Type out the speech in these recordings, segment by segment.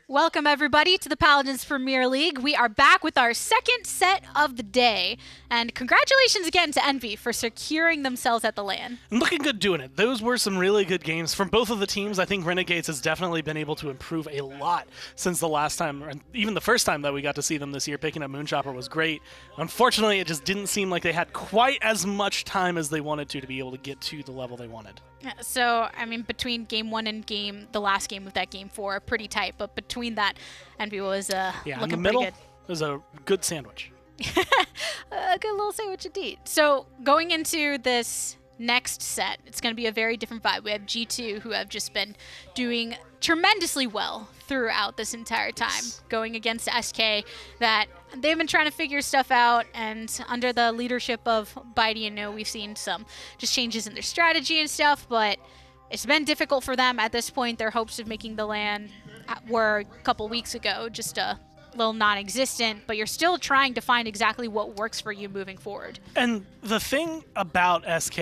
Welcome, everybody, to the Paladins Premier League. We are back with our second set of the day. And congratulations again to Envy for securing themselves at the LAN. And looking good doing it. Those were some really good games from both of the teams. I think Renegades has definitely been able to improve a lot since the last time, and even the first time that we got to see them this year. Picking up Moonchopper was great. Unfortunately, it just didn't seem like they had quite as much time as they wanted to be able to get to the level they wanted. So, I mean, between game one and the last game of that game four, pretty tight. But between that, Envy was looking in the middle, pretty good. It was a good sandwich. A good little sandwich indeed. So, going into this next set, it's going to be a very different vibe. We have G2, who have just been doing tremendously well throughout this entire time, going against SK, that they've been trying to figure stuff out, and under the leadership of Bitey and No, we've seen some just changes in their strategy and stuff, but it's been difficult for them at this point. Their hopes of making the LAN were a couple weeks ago just a little non-existent, but you're still trying to find exactly what works for you moving forward. And the thing about SK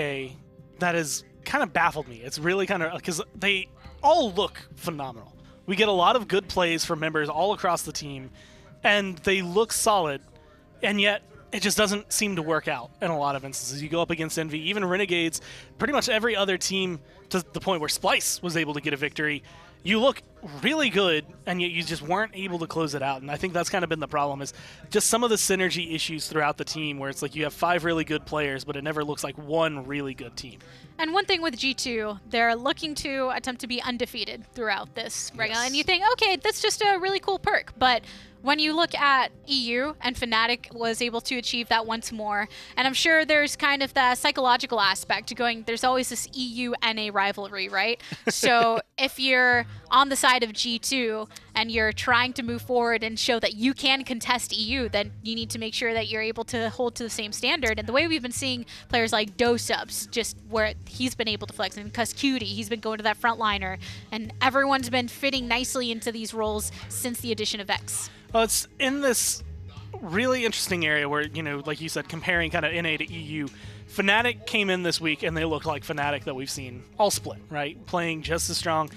that has kind of baffled me, it's really kind of, because they all look phenomenal. We get a lot of good plays from members all across the team, and they look solid, and yet it just doesn't seem to work out in a lot of instances. You go up against Envy, even Renegades, pretty much every other team, to the point where Splice was able to get a victory. You look really good, and yet you just weren't able to close it out. And I think that's kind of been the problem, is just some of the synergy issues throughout the team, where it's like you have 5 really good players, but it never looks like one really good team. And one thing with G2, they're looking to attempt to be undefeated throughout this regular. Yes. And you think, okay, that's just a really cool perk. But when you look at EU, and Fnatic was able to achieve that once more, and I'm sure there's kind of that psychological aspect to going, there's always this EU-NA rivalry, right? So if you're on the side of G2 and you're trying to move forward and show that you can contest EU, then you need to make sure that you're able to hold to the same standard. And the way we've been seeing players like Dosubs, just where he's been able to flex, and Cutie, he's been going to that frontliner, and everyone's been fitting nicely into these roles since the addition of X. Well, it's in this really interesting area where, you know, like you said, comparing kind of NA to EU. Fnatic came in this week, and they look like Fnatic that we've seen all split, right? Playing just as strong.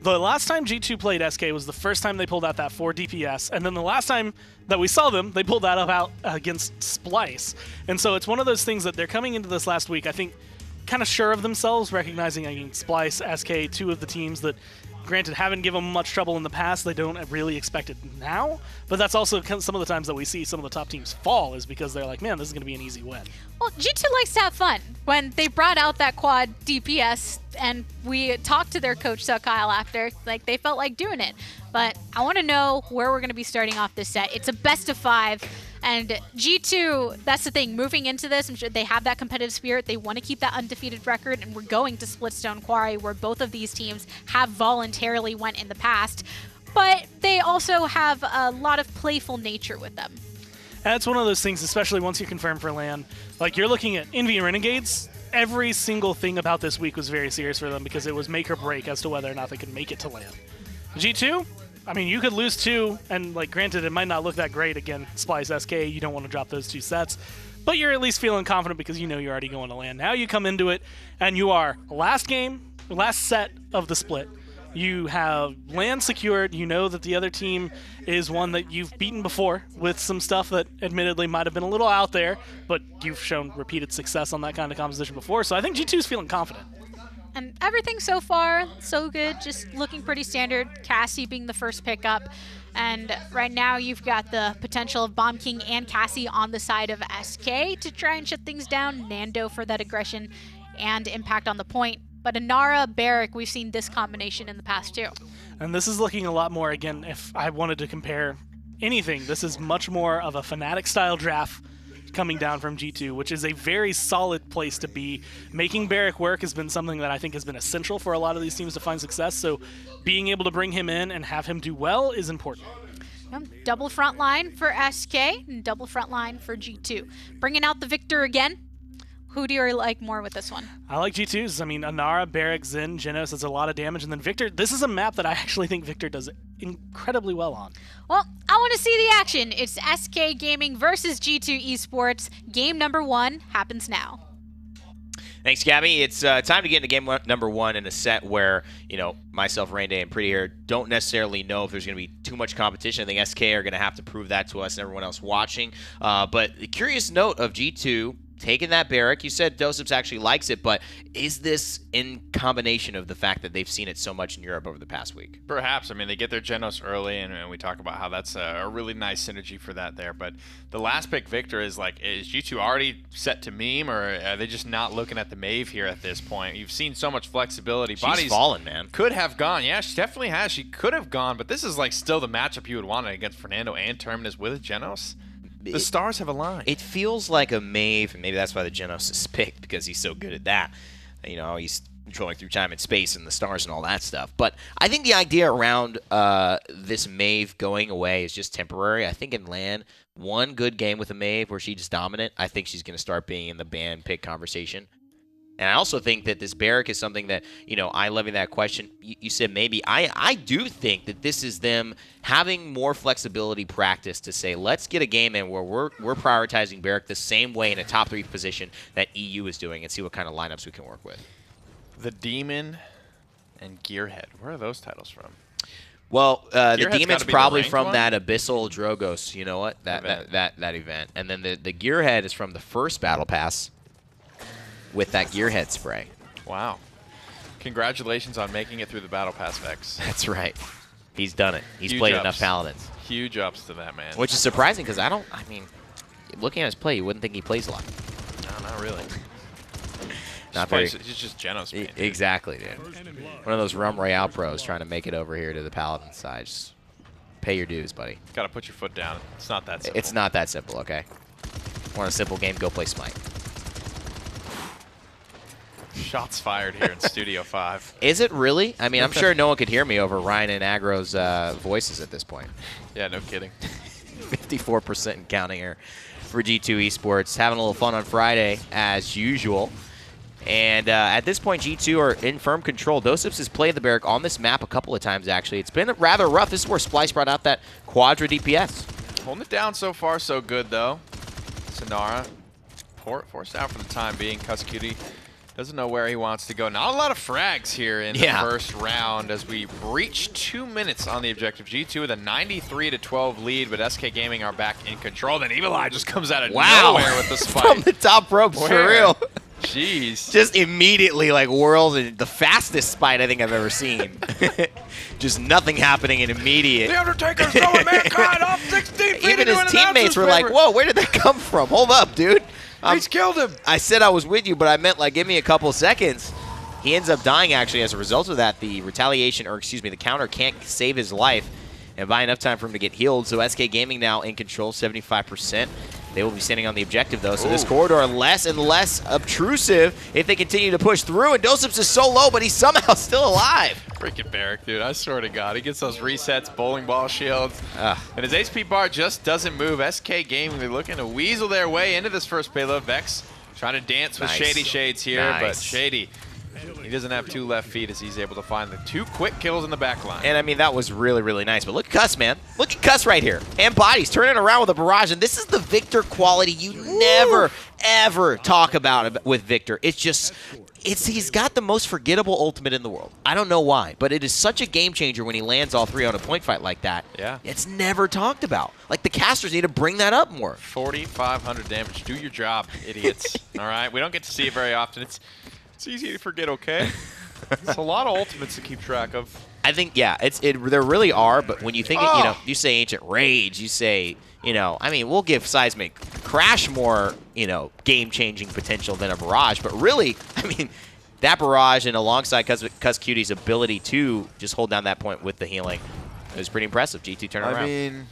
The last time G2 played SK was the first time they pulled out that 4 DPS, and then the last time that we saw them, they pulled that out against Splice. And so it's one of those things that they're coming into this last week, I think, kind of sure of themselves, recognizing, I mean, Splice, SK, 2 of the teams that, granted, haven't given them much trouble in the past. They don't really expect it now, but that's also some of the times that we see some of the top teams fall, is because they're like, man, this is going to be an easy win. Well, G2 likes to have fun. When they brought out that quad DPS, and we talked to their coach, Kyle, after, like, they felt like doing it. But I want to know where we're going to be starting off this set. It's a best of 5. And G2, that's the thing, moving into this, I'm sure they have that competitive spirit. They want to keep that undefeated record, and we're going to Splitstone Quarry, where both of these teams have voluntarily went in the past. But they also have a lot of playful nature with them. And it's one of those things, especially once you confirm for LAN. Like, you're looking at Envy and Renegades, every single thing about this week was very serious for them, because it was make or break as to whether or not they could make it to LAN. G2? I mean, you could lose 2, and, like, granted, it might not look that great again. Splice, SK, you don't want to drop those 2 sets, but you're at least feeling confident because you know you're already going to LAN. Now you come into it, and you are last set of the split. You have LAN secured. You know that the other team is one that you've beaten before with some stuff that admittedly might have been a little out there, but you've shown repeated success on that kind of composition before, so I think G2 is feeling confident. And everything so far, so good, just looking pretty standard. Cassie being the first pickup. And right now you've got the potential of Bomb King and Cassie on the side of SK to try and shut things down. Nando for that aggression and impact on the point. But Inara, Barrick, we've seen this combination in the past too. And this is looking a lot more, again, if I wanted to compare anything, this is much more of a Fnatic-style draft coming down from G2, which is a very solid place to be. Making Barrick work has been something that I think has been essential for a lot of these teams to find success, so being able to bring him in and have him do well is important. Double front line for SK and double front line for G2. Bringing out the Victor again. Who do you like more with this one? I like G2s. I mean, Inara, Barrick, Zen, Genos does a lot of damage, and then Victor, this is a map that I actually think Victor does incredibly well on. Well, I want to see the action. It's SK Gaming versus G2 Esports. Game number 1 happens now. Thanks, Gabby. It's time to get into game number 1 in a set where, myself, Rain Day, and Pretty Hair don't necessarily know if there's going to be too much competition. I think SK are going to have to prove that to us and everyone else watching. But the curious note of G2 taking that barrack. You said Doseps actually likes it, but is this in combination of the fact that they've seen it so much in Europe over the past week? Perhaps. I mean, they get their Genos early, and we talk about how that's a really nice synergy for that there. But the last pick, Victor, is G2 already set to meme, or are they just not looking at the Maeve here at this point? You've seen so much flexibility. She's fallen, man. Could have gone. Yeah, she definitely has. She could have gone, but this is still the matchup you would want against Fernando and Terminus with Genos. The stars have aligned. It feels like a Maeve, and maybe that's why the Genos is picked, because he's so good at that. He's controlling through time and space and the stars and all that stuff. But I think the idea around this Maeve going away is just temporary. I think in LAN, one good game with a Maeve where she's dominant, I think she's going to start being in the ban pick conversation. And I also think that this barrack is something that, I loving that question. You said maybe. I do think that this is them having more flexibility practice to say, let's get a game in where we're prioritizing barrack the same way in a top 3 position that EU is doing and see what kind of lineups we can work with. The Demon and Gearhead. Where are those titles from? Well, the Demon's probably from one? that Abyssal Drogos, you know what? That event. And then the Gearhead is from the first Battle Pass with that Gearhead spray. Wow. Congratulations on making it through the Battle Pass, Vex. That's right. He's done it. He's Huge played ups. enough Paladins. Huge ups to that, man. Which is surprising because looking at his play, you wouldn't think he plays a lot. No, not really. He's just Genos, man. Exactly, dude. One of those Rum Royale pros trying to make it over here to the Paladin side. Just pay your dues, buddy. Got to put your foot down. It's not that simple. It's not that simple, okay? Want a simple game, go play Smite. Shots fired here in Studio 5. Is it really? I mean, I'm sure no one could hear me over Ryan and Agro's voices at this point. Yeah, no kidding. 54% and counting here for G2 Esports. Having a little fun on Friday, as usual. And at this point, G2 are in firm control. Doseps has played the barrack on this map a couple of times, actually. It's been rather rough. This is where Splice brought out that Quadra DPS. Holding it down so far, so good, though. Sonara forced out for the time being. Cuskcutie doesn't know where he wants to go. Not a lot of frags here in the first round as we reach 2 minutes on the objective. G2 with a 93-12 lead, but SK Gaming are back in control. Then Evil Eye just comes out of nowhere with the spike. From the top ropes, for real. Jeez. Just immediately, whirls, the fastest spite I think I've ever seen. Just nothing happening and immediate. The Undertaker's throwing Mankind off 16 feet. Even his teammates were like, whoa, where did that come from? Hold up, dude. He's killed him. I said I was with you, but I meant, give me a couple seconds. He ends up dying, actually, as a result of that. The retaliation, or excuse me, the counter can't save his life and buy enough time for him to get healed. So SK Gaming now in control, 75%. They will be standing on the objective, though, so this corridor less and less obtrusive if they continue to push through. And Doseps is so low, but he's somehow still alive. Freaking barrack, dude. I swear to God. He gets those resets, bowling ball shields. And his HP bar just doesn't move. SK Gaming, they're looking to weasel their way into this first payload. Vex trying to dance with Shady Shades here, but Shady, he doesn't have 2 left feet as he's able to find the 2 quick kills in the back line. And, I mean, that was really, really nice. But look at Cuss, man. Look at Cuss right here. And Bodies turning around with a barrage. And this is the Victor quality you never, ever talk about with Victor. It's just, he's got the most forgettable ultimate in the world. I don't know why, but it is such a game changer when he lands all 3 on a point fight like that. Yeah. It's never talked about. The casters need to bring that up more. 4,500 damage. Do your job, idiots. All right? We don't get to see it very often. It's easy to forget, okay? It's a lot of ultimates to keep track of. I think, yeah, there really are, but when you think, you say Ancient Rage, you say, I mean, we'll give Seismic Crash more, game-changing potential than a Barrage, but really, I mean, that Barrage and alongside Cuskcutie's ability to just hold down that point with the healing, it was pretty impressive. G2 turning around. I mean,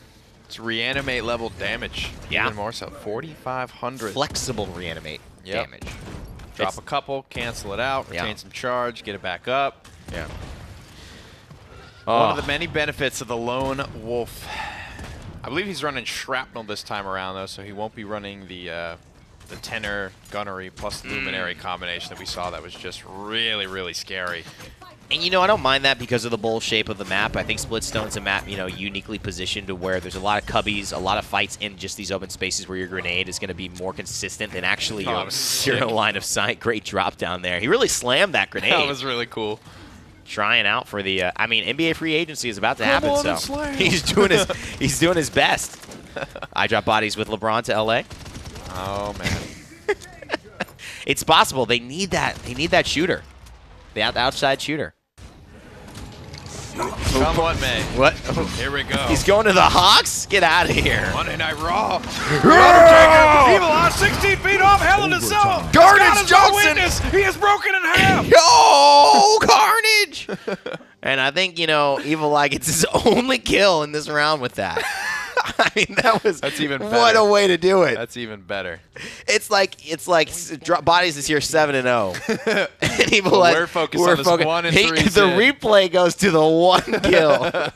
it's reanimate level damage. Yeah. Even more so, 4,500. Flexible reanimate damage. Drop a couple, cancel it out, retain some charge, get it back up. Yeah. One of the many benefits of the Lone Wolf. I believe he's running Shrapnel this time around, though, so he won't be running the Tenor, Gunnery, plus Luminary combination that we saw that was just really, really scary. And, you know, I don't mind that because of the bowl shape of the map. I think Splitstone's a map, you know, uniquely positioned to where there's a lot of cubbies, a lot of fights in just these open spaces where your grenade is going to be more consistent than actually your line of sight. Great drop down there. He really slammed that grenade. That was really cool. Trying out for the, I mean, NBA free agency is about to happen, so he's doing his best. I drop bodies with LeBron to LA. Oh man, it's possible. They need that. They need that shooter, the outside shooter. Come what may. What? Here we go. He's going to the Hawks? Get out of here. Monday Night Raw. Undertaker. Evil on 16 feet off. Hell in a Cell. Carnage Johnson. He is broken in half. Yo, Carnage. And I think, you know, Evil Eye gets his only kill in this round with that. I mean, that's even better. What a way to do it. That's even better. It's like drop bodies this year 7-0. And Evil Eye, we're focused on this 1 and 3. The replay goes to the 1 kill. That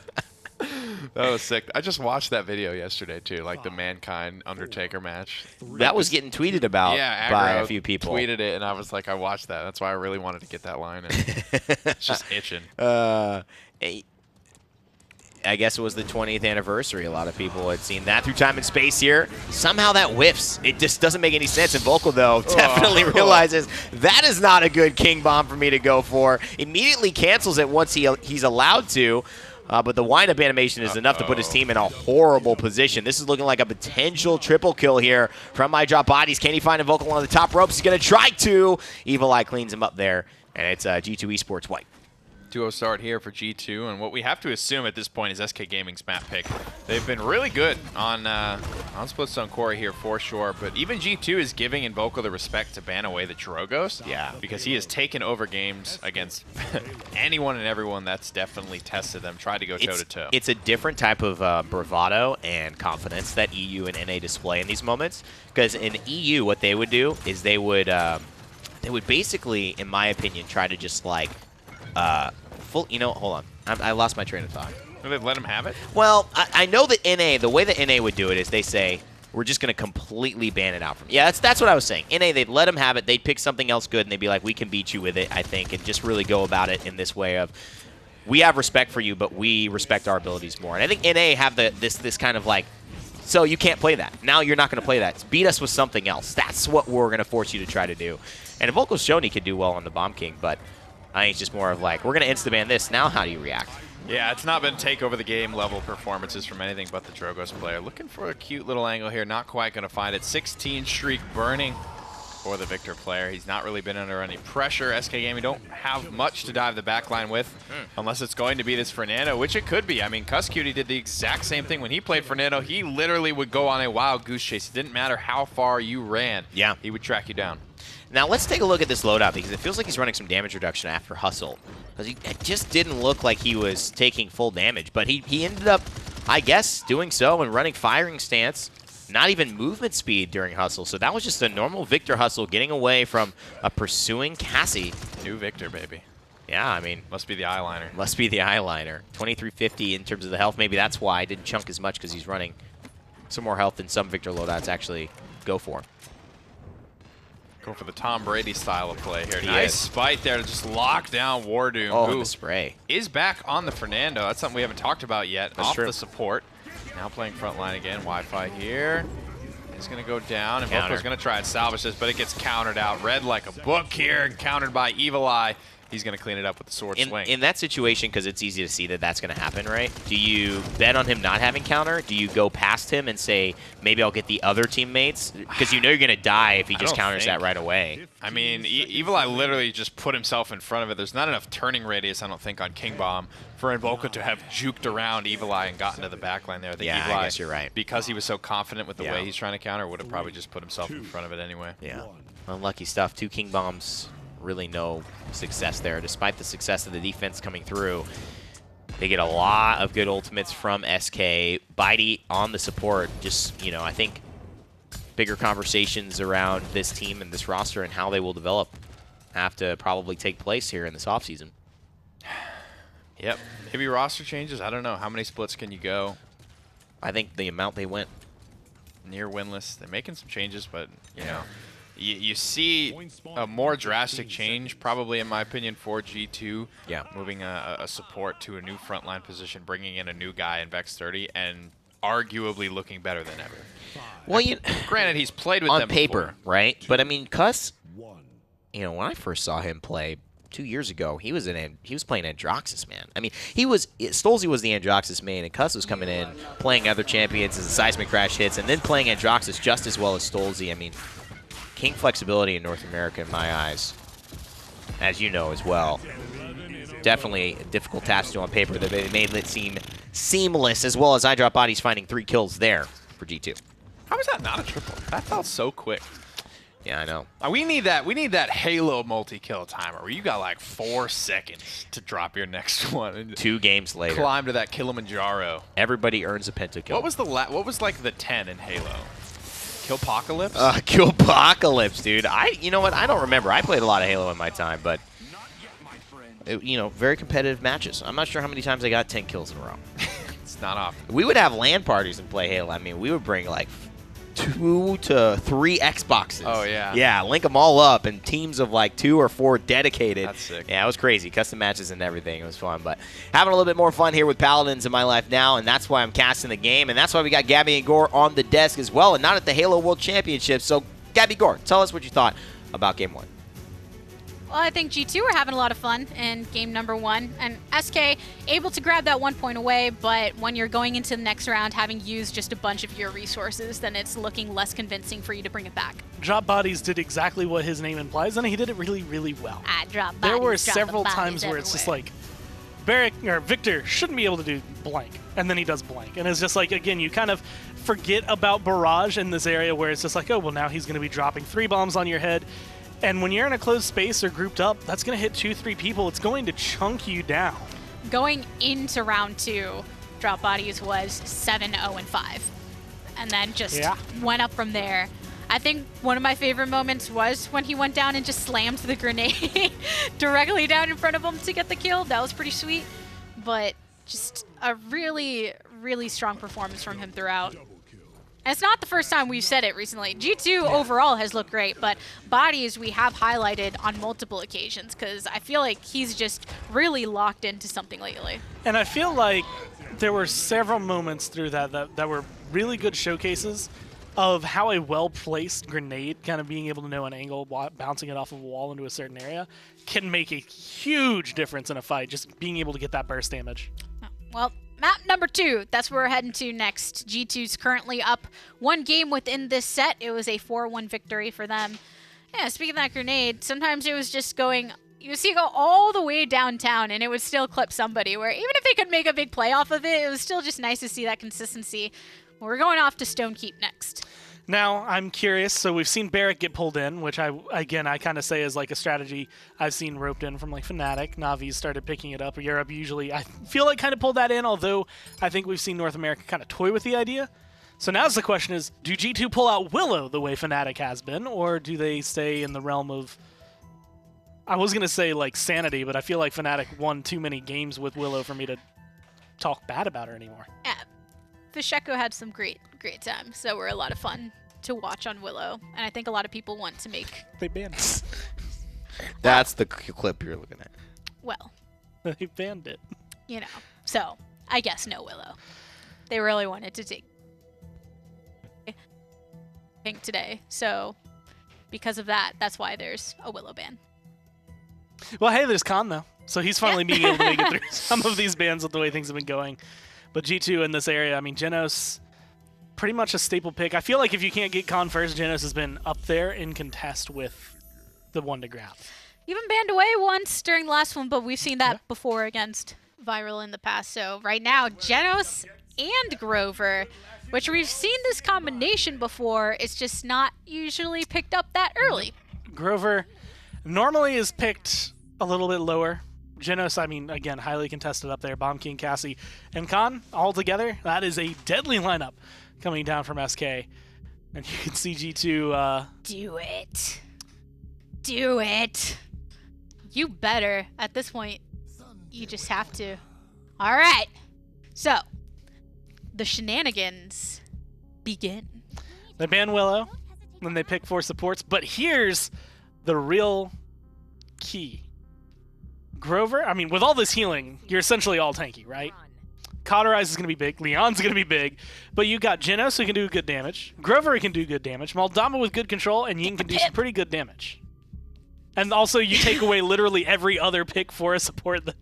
was sick. I just watched that video yesterday too, like the Mankind Undertaker match. That was getting tweeted about by a few people. Tweeted it, and I was like, I watched that. That's why I really wanted to get that line in. It's just itching. I guess it was the 20th anniversary. A lot of people had seen that through time and space here. Somehow that whiffs. It just doesn't make any sense. And Vocal, though, definitely realizes that is not a good King Bomb for me to go for. Immediately cancels it once he's allowed to. But the wind-up animation is enough to put his team in a horrible position. This is looking like a potential triple kill here from My Drop Bodies. Can he find a Vocal on the top ropes? He's going to try to. Evil Eye cleans him up there. And it's G2 Esports white. Duo start here for G2, and what we have to assume at this point is SK Gaming's map pick. They've been really good on Splitstone Quarry here for sure, but even G2 is giving Invoco the respect to ban away the Drogos. Yeah. Because he has taken over games against anyone and everyone that's definitely tested them, tried to go toe-to-toe. It's a different type of bravado and confidence that EU and NA display in these moments, because in EU what they would do is they would basically, in my opinion, try to just like you know, hold on. I lost my train of thought. They'd let him have it? Well, I know that NA, the way that NA would do it is they say, we're just going to completely ban it out from you. Yeah, that's what I was saying. NA, they'd let him have it. They'd pick something else good, and they'd be like, we can beat you with it, I think, and just really go about it in this way of, we have respect for you, but we respect our abilities more. And I think NA have this kind of like, so you can't play that. Now you're not going to play that. Beat us with something else. That's what we're going to force you to try to do. And Vocal's shown he could do well on the Bomb King, but I think it's just more of like, we're going to insta-ban this. Now how do you react? Yeah, it's not been take over the game level performances from anything but the Drogos player. Looking for a cute little angle here. Not quite going to find it. 16 streak burning for the Victor player. He's not really been under any pressure. SK Gaming don't have much to dive the backline with unless it's going to be this Fernando, which it could be. I mean, Cusscutie did the exact same thing when he played Fernando. He literally would go on a wild goose chase. It didn't matter how far you ran. Yeah. He would track you down. Now let's take a look at this loadout because it feels like he's running some damage reduction after Hustle. Because it just didn't look like he was taking full damage. But he ended up, I guess, doing so and running firing stance. Not even movement speed during Hustle. So that was just a normal Victor Hustle getting away from a pursuing Cassie. New Victor, baby. Yeah, I mean. Must be the eyeliner. Must be the eyeliner. 2350 in terms of the health. Maybe that's why I didn't chunk as much because he's running some more health than some Victor loadouts actually go for. Going for the Tom Brady style of play here. Nice spite there to just lock down Wardoom. Oh, the spray. Is back on the Fernando. That's something we haven't talked about yet. That's true. The support. Now playing front line again. Wi-Fi here. He's going to go down, and Voco's going to try and salvage this, but it gets countered out. Read like a book here, countered by Evil Eye. He's going to clean it up with the sword swing. In that situation, because it's easy to see that that's going to happen, right? Do you bet on him not having counter? Do you go past him and say, maybe I'll get the other teammates? Because you know you're going to die if he just counters that right away. I mean, Evil Eye literally just put himself in front of it. There's not enough turning radius, I don't think, on King Bomb for Invoco to have juked around Evil Eye and gotten to the backline there. Yeah, Evil I guess you're right. Because he was so confident with the way he's trying to counter, would have probably just put himself in front of it anyway. Yeah. Unlucky stuff. 2 King Bombs. Really no success there. Despite the success of the defense coming through, they get a lot of good ultimates from SK. Bitey on the support. Just, you know, I think bigger conversations around this team and this roster and how they will develop have to probably take place here in this offseason. Yep. Maybe roster changes. I don't know. How many splits can you go? I think the amount they went. Near winless. They're making some changes, but, you know. You see a more drastic change, probably in my opinion, for G2. Yeah. Moving a support to a new frontline position, bringing in a new guy in Vex 30, and arguably looking better than ever. Well, granted, he's played with on them paper, before. right? But I mean, Cuss, when I first saw him play 2 years ago, he was playing Androxus, man. I mean, Stolzy was the Androxus main, and Cuss was coming in playing other champions as the Seismic Crash hits, and then playing Androxus just as well as Stolzy. I mean, king flexibility in North America in my eyes, as you know as well. Definitely a difficult task to do on paper. They made it seem seamless, as well as iDrop Bodies finding 3 kills there for G2. How was that not a triple? That felt so quick. Yeah, I know. We need that Halo multi-kill timer where you got like 4 seconds to drop your next one. And 2 games later, climb to that Kilimanjaro. Everybody earns a pentakill. What was like the 10 in Halo? Killpocalypse? Killpocalypse, dude. You know what? I don't remember. I played a lot of Halo in my time, but very competitive matches. I'm not sure how many times I got 10 kills in a row. It's not often. We would have LAN parties and play Halo. I mean, we would bring like 2 to 3 Xboxes. Oh, yeah. Yeah, link them all up in teams of like 2 or 4 dedicated. That's sick. Yeah, it was crazy. Custom matches and everything. It was fun. But having a little bit more fun here with Paladins in my life now, and that's why I'm casting the game, and that's why we got Gabby and Gore on the desk as well, and not at the Halo World Championship. So, Gabby, Gore, tell us what you thought about Game 1. Well, I think G2 were having a lot of fun in game number 1, and SK able to grab that 1 point away, but when you're going into the next round having used just a bunch of your resources, then it's looking less convincing for you to bring it back. Drop Bodies did exactly what his name implies, and he did it really, really well. Drop Bodies, there were drop several bodies times where it's just like, Victor shouldn't be able to do blank, and then he does blank. And it's just like, again, you kind of forget about Barrage in this area where it's just like, oh, well, now he's going to be dropping 3 bombs on your head. And when you're in a closed space or grouped up, that's going to hit 2-3 people. It's going to chunk you down. Going into round 2, Drop Bodies was 7-0-5. And then just went up from there. I think one of my favorite moments was when he went down and just slammed the grenade directly down in front of him to get the kill. That was pretty sweet. But just a really, really strong performance from him throughout. And it's not the first time we've said it recently. G2 overall has looked great, but Bodies we have highlighted on multiple occasions because I feel like he's just really locked into something lately. And I feel like there were several moments through that were really good showcases of how a well-placed grenade, kind of being able to know an angle, bouncing it off of a wall into a certain area, can make a huge difference in a fight, just being able to get that burst damage. Well, map number 2, that's where we're heading to next. G2's currently up 1 game within this set. It was a 4-1 victory for them. Yeah, speaking of that grenade, sometimes it was just going, you would see it go all the way downtown and it would still clip somebody, where even if they could make a big play off of it, it was still just nice to see that consistency. We're going off to Stonekeep next. Now, I'm curious. So we've seen Barrick get pulled in, which I kind of say is like a strategy I've seen roped in from like Fnatic. Navi's started picking it up. Europe usually, I feel like, kind of pulled that in, although I think we've seen North America kind of toy with the idea. So now the question is, do G2 pull out Willow the way Fnatic has been, or do they stay in the realm of, I was going to say like sanity, but I feel like Fnatic won too many games with Willow for me to talk bad about her anymore. Yeah. Visheko had some great times that were a lot of fun to watch on Willow, and I think a lot of people want to make... They banned it. That's the clip you're looking at. Well. They banned it. You know, so I guess no Willow. They really wanted to take Pink today, so because of that, that's why there's a Willow ban. Well, hey, there's Khan, though, so he's finally being able to make it through some of these bans with the way things have been going. But G2 in this area, I mean, Genos, pretty much a staple pick. I feel like if you can't get Khan first, Genos has been up there in contest with the one to grab. Even banned away once during the last one, but we've seen that before against Viral in the past. So right now, Genos and Grover, which we've seen this combination before, it's just not usually picked up that early. Grover normally is picked a little bit lower. Genos, I mean, again, highly contested up there. Bomb King, Cassie, and Khan all together. That is a deadly lineup coming down from SK. And you can see G2... Do it. Do it. You better. At this point, you just have to. All right. So, the shenanigans begin. They ban Willow. when they pick 4 supports. But here's the real key. Grover, I mean, with all this healing, you're essentially all tanky, right? Cauterize is going to be big. Leon's going to be big. But you got Genos who can do good damage. Grover who can do good damage. Moldama with good control. And Ying can do some pretty good damage. And also, you take away literally every other pick for a support that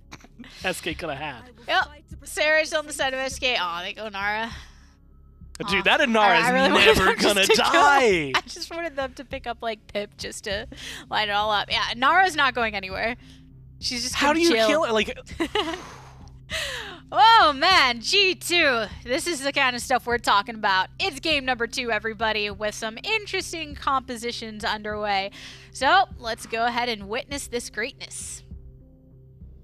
SK could have had. Yep. Sarah's on the side of SK. Aw, they go Nara. Dude, that Inara is really never gonna die. I just wanted them to pick up like Pip just to line it all up. Yeah, Nara's not going anywhere. She's just How do you chill. kill it? Like, oh man, G2. This is the kind of stuff we're talking about. It's game number 2, everybody, with some interesting compositions underway. So let's go ahead and witness this greatness.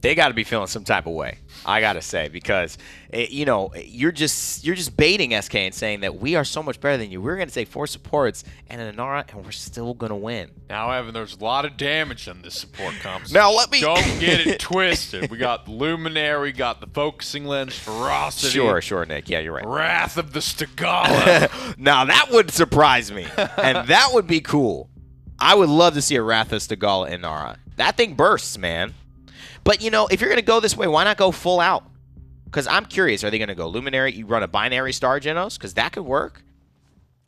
They got to be feeling some type of way, I got to say, because, you're just baiting SK and saying that we are so much better than you. We're going to take 4 supports and an Inara, and we're still going to win. Now, Evan, there's a lot of damage on this support comp. Now, let me... Don't get it twisted. We got Luminary, we got the Focusing Lens, Ferocity. Sure, Nick. Yeah, you're right. Wrath of the Stegala. Now, that would surprise me, and that would be cool. I would love to see a Wrath of Stegala Inara. That thing bursts, man. But, if you're going to go this way, why not go full out? Because I'm curious, are they going to go Luminary? You run a Binary Star Genos? Because that could work.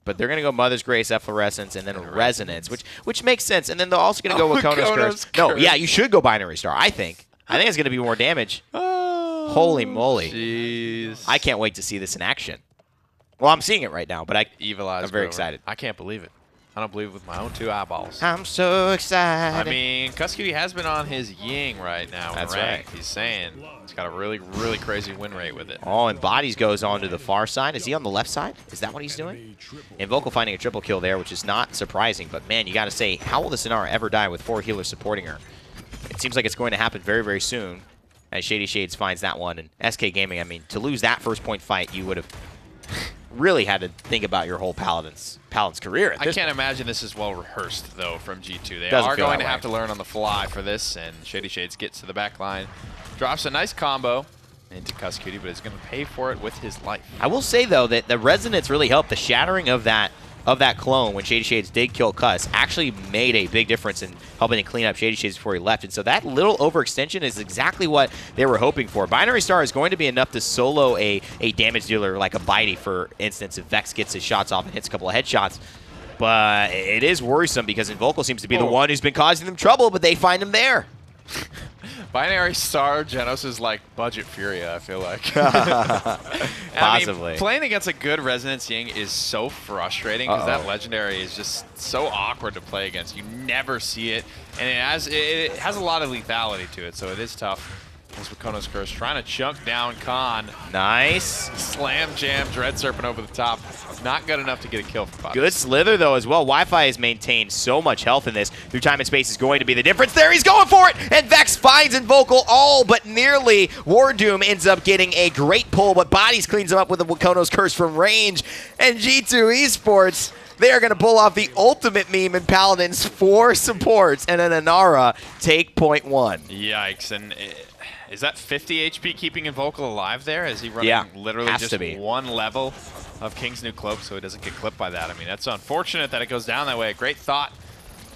But they're going to go Mother's Grace, Efflorescence, and then Resonance, which makes sense. And then they're also going to go with Konos Curse. No, yeah, you should go Binary Star, I think. I think it's going to be more damage. Holy moly. Jeez. I can't wait to see this in action. Well, I'm seeing it right now, but I'm very excited. I can't believe it. I don't believe it with my own 2 eyeballs. I'm so excited. I mean, Cuscuity has been on his Ying right now. That's ranked. right. He's saying he's got a really, really crazy win rate with it. Oh, and Bodies goes on to the far side. Is he on the left side? Is that what he's doing? Invocal finding a triple kill there, which is not surprising. But, man, you got to say, how will this Inara ever die with 4 healers supporting her? It seems like it's going to happen very, very soon as Shady Shades finds that one. And SK Gaming, I mean, to lose that first point fight, you would have really had to think about your whole Paladins career. I can't imagine this is well rehearsed, though, from G2. They are going to have to learn on the fly for this, and Shady Shades gets to the back line, drops a nice combo into Cuscuity, but is going to pay for it with his life. I will say, though, that the Resonance really helped. The shattering of that clone when Shady Shades did kill Cuss actually made a big difference in helping to clean up Shady Shades before he left. And so that little overextension is exactly what they were hoping for. Binary Star is going to be enough to solo a damage dealer like a Bitey, for instance, if Vex gets his shots off and hits a couple of headshots. But it is worrisome because Invocal seems to be the one who's been causing them trouble, but they find him there. Binary Star Genos is like budget Furia, I feel like. Possibly. I mean, playing against a good Resonance Ying is so frustrating because that legendary is just so awkward to play against. You never see it, and it has a lot of lethality to it, so it is tough. As Konos Curse trying to chunk down Khan. Nice. Slam jam, Dread Serpent over the top. Not good enough to get a kill for Bodies. Good slither, though, as well. Wi-Fi has maintained so much health in this. Through time and space is going to be the difference there. He's going for it, and Vex finds Invocal all but nearly. Wardoom ends up getting a great pull, but Bodies cleans him up with a Konos Curse from range. And G2 Esports, they are going to pull off the ultimate meme in Paladins. 4 supports and an Inara take point 1. Yikes. And is that 50 HP keeping Invocal alive there? Is he running literally just 1 level of King's New Cloak so he doesn't get clipped by that? I mean, that's unfortunate that it goes down that way. A great thought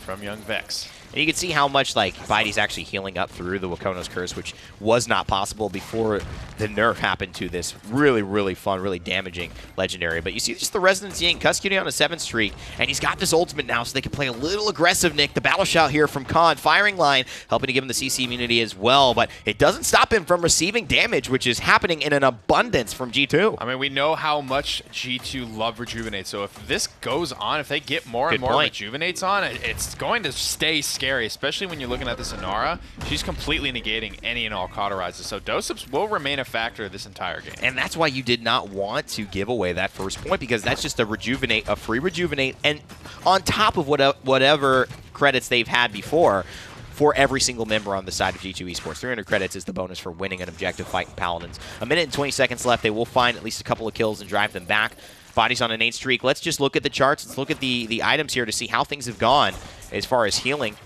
from young Vex. And you can see how much Bitey's actually healing up through the Wakono's Curse, which was not possible before the nerf happened to this really, really fun, really damaging legendary. But you see just the Resonance Ying, Cuscuity on a 7th streak, and he's got this ultimate now so they can play a little aggressive, Nick. The battle shout here from Khan, firing line, helping to give him the CC immunity as well, but it doesn't stop him from receiving damage, which is happening in an abundance from G2. I mean, we know how much G2 love Rejuvenate, so if this goes on, if they get more and more Rejuvenates on, it's going to stay scary, especially when you're looking at this Inara. She's completely negating any and all cauterizes, so Dosips will remain a factor this entire game. And that's why you did not want to give away that first point, because that's just a Rejuvenate, a free Rejuvenate, and on top of whatever credits they've had before for every single member on the side of G2 Esports. 300 credits is the bonus for winning an objective fight in Paladins. A minute and 20 seconds left. They will find at least a couple of kills and drive them back. Bodies on an 8 streak. Let's just look at the charts. Let's look at the items here to see how things have gone as far as healing.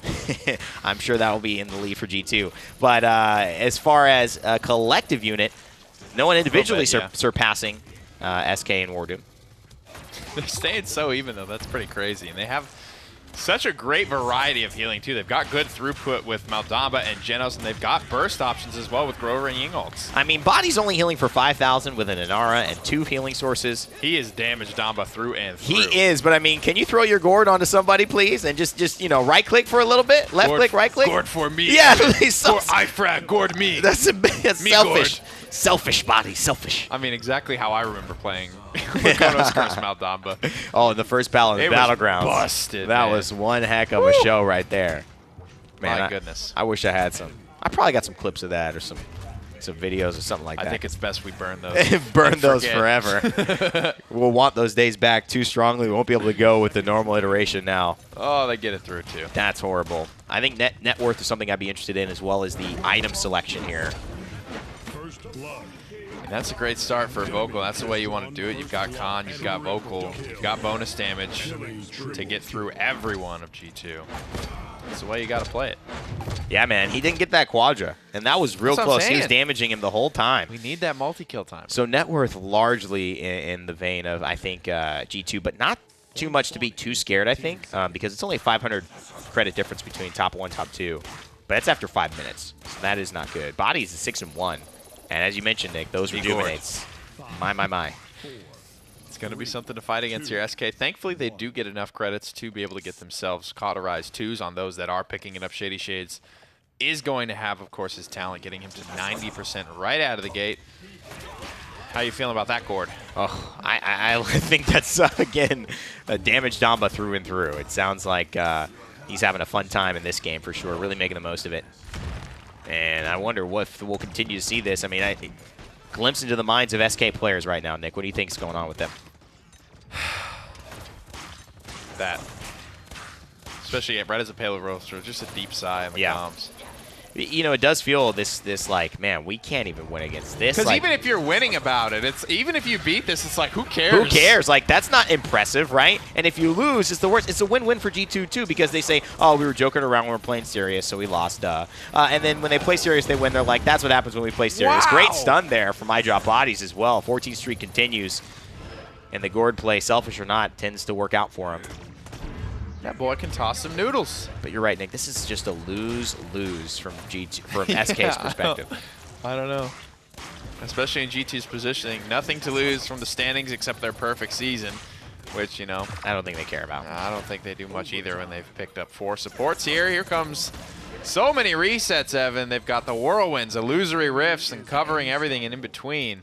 I'm sure that will be in the lead for G2. But as far as a collective unit, no one individually surpassing SK and Wardoom. They're staying so even, though. That's pretty crazy. And they have such a great variety of healing, too. They've got good throughput with Maldamba and Genos, and they've got burst options as well with Grover and Ying ults. I mean, Body's only healing for 5,000 with an Inara and 2 healing sources. He is damaged Damba through and through. He is, but I mean, can you throw your gourd onto somebody, please? And just you know, right-click for a little bit? Left-click, right-click? Gourd for me. Yeah, I frag, gourd me. That's me selfish. Gourd. Selfish, Body, selfish. I mean, exactly how I remember playing Wakono's Curse Maldamba. Oh, in the first Paladins Battlegrounds. Busted, that man. was one heck of a show right there. Man, My goodness. I wish I had some. I probably got some clips of that or some videos or something like that. I think it's best we burn those. Burn those forever. We'll want those days back too strongly. We won't be able to go with the normal iteration now. Oh, they get it through, too. That's horrible. I think net worth is something I'd be interested in, as well as the item selection here. And that's a great start for Vocal. That's the way you want to do it. You've got Khan, you've got Vocal, you've got bonus damage to get through every one of G2. That's the way you got to play it. Yeah, man. He didn't get that Quadra, and that was real close. He was damaging him the whole time. We need that multi-kill time. So net worth largely in the vein of, I think, G2, but not too much to be too scared, I think, because it's only a 500 credit difference between top 1, top 2. But that's after 5 minutes, so that is not good. Body's 6-1. And as you mentioned, Nick, those rejuvenates. My. It's going to be something to fight against here, SK. Thankfully, they do get enough credits to be able to get themselves cauterized 2s on those that are picking it up. Shady Shades is going to have, of course, his talent, getting him to 90% right out of the gate. How you feeling about that, Gord? Oh, I think that's, again, a damaged Damba through and through. It sounds like he's having a fun time in this game for sure, really making the most of it. And I wonder if we'll continue to see this. I mean, glimpse into the minds of SK players right now, Nick. What do you think is going on with them? That. Especially right as a payload roaster, just a deep sigh in the comms. You know, it does feel this like, man, we can't even win against this. Because like, even if you're winning about it, even if you beat this, it's like, who cares? Who cares? Like, that's not impressive, right? And if you lose, it's the worst. It's a win-win for G2, too, because they say, oh, we were joking around when we were playing serious, so we lost, and then when they play serious, they win. They're like, that's what happens when we play serious. Wow. Great stun there from iDrop Bodies as well. 14th streak continues. And the Gord play, selfish or not, tends to work out for him. That boy can toss some noodles. But you're right, Nick. This is just a lose-lose from G2, from SK's perspective. I don't know. Especially in G2's positioning. Nothing to lose from the standings except their perfect season, which, you know, I don't think they care about. I don't think they do much either when they've picked up 4 supports here. Here comes so many resets, Evan. They've got the Whirlwinds, Illusory Rifts, and covering everything and in between.